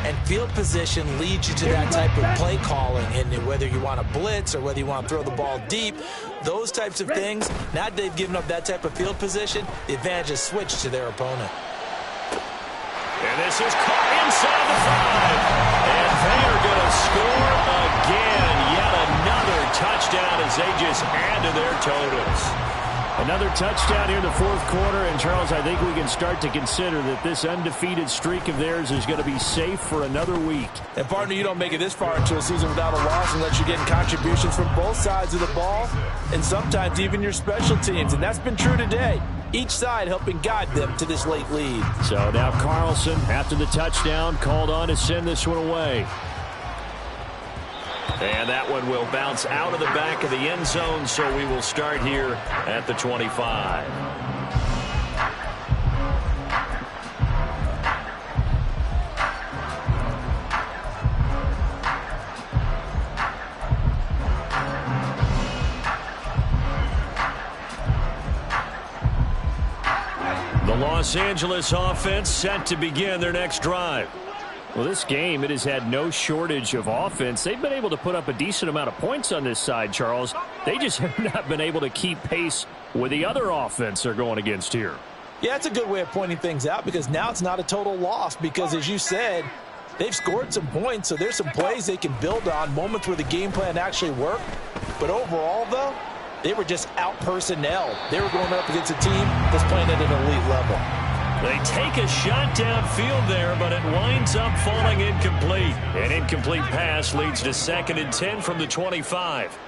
And field position leads you to that type of play calling. And whether you want to blitz or whether you want to throw the ball deep, those types of things, now that they've given up that type of field position, the advantage is switched to their opponent. And this is caught inside the 5. And they are going to score again. Yet another touchdown as they just add to their totals. Another touchdown here in the fourth quarter. And, Charles, I think we can start to consider that this undefeated streak of theirs is going to be safe for another week. And, partner, you don't make it this far into a season without a loss unless you're getting contributions from both sides of the ball and sometimes even your special teams. And that's been true today. Each side helping guide them to this late lead. So now Carlson, after the touchdown, called on to send this one away. And that one will bounce out of the back of the end zone, so we will start here at the 25. The Los Angeles offense set to begin their next drive. Well, this game, it has had no shortage of offense. They've been able to put up a decent amount of points on this side, Charles. They just have not been able to keep pace with the other offense they're going against here. Yeah, it's a good way of pointing things out because now it's not a total loss because, as you said, they've scored some points, so there's some plays they can build on, moments where the game plan actually worked. But overall, though, they were just out-personnel. They were going up against a team that's playing at an elite level. They take a shot downfield there, but it winds up falling incomplete. An incomplete pass leads to 2nd and 10 from the 25.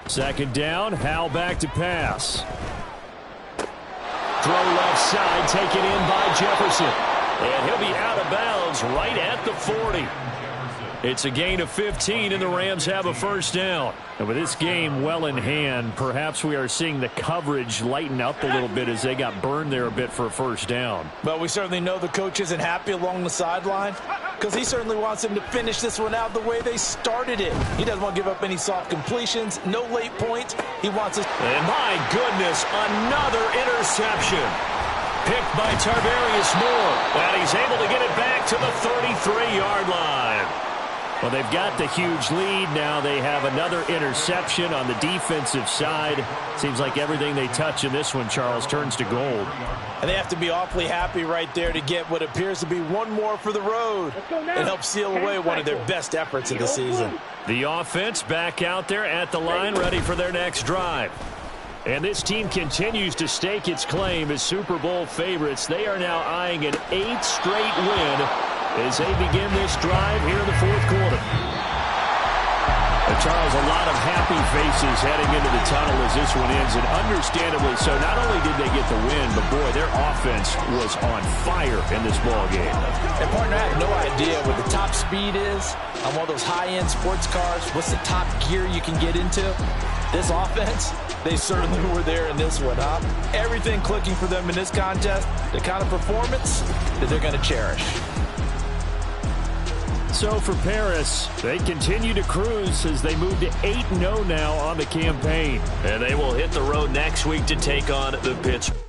Second down, Howell back to pass. Throw left side, taken in by Jefferson. And he'll be out of bounds right at the 40. It's a gain of 15, and the Rams have a first down. And with this game well in hand, perhaps we are seeing the coverage lighten up a little bit as they got burned there a bit for a first down. But we certainly know the coach isn't happy along the sideline because he certainly wants them to finish this one out the way they started it. He doesn't want to give up any soft completions, no late points. He wants us. And my goodness, another interception. Picked by Tarvarius Moore. And he's able to get it back to the 33-yard line. Well, they've got the huge lead. Now they have another interception on the defensive side. Seems like everything they touch in this one, Charles, turns to gold. And they have to be awfully happy right there to get what appears to be one more for the road. It helps seal away one of their best efforts of the season. The offense back out there at the line, ready for their next drive. And this team continues to stake its claim as Super Bowl favorites. They are now eyeing an 8th straight win as they begin this drive here in the fourth quarter. Charles, a lot of happy faces heading into the tunnel as this one ends, and understandably so. Not only did they get the win, but boy, their offense was on fire in this ball game. And partner, I have no idea what the top speed is on one of those high-end sports cars. What's the top gear you can get into? This offense, they certainly were there in this one, huh? Everything clicking for them in this contest, the kind of performance that they're going to cherish. So for Paris, they continue to cruise as they move to 8-0 now on the campaign. And they will hit the road next week to take on the Pittsburgh.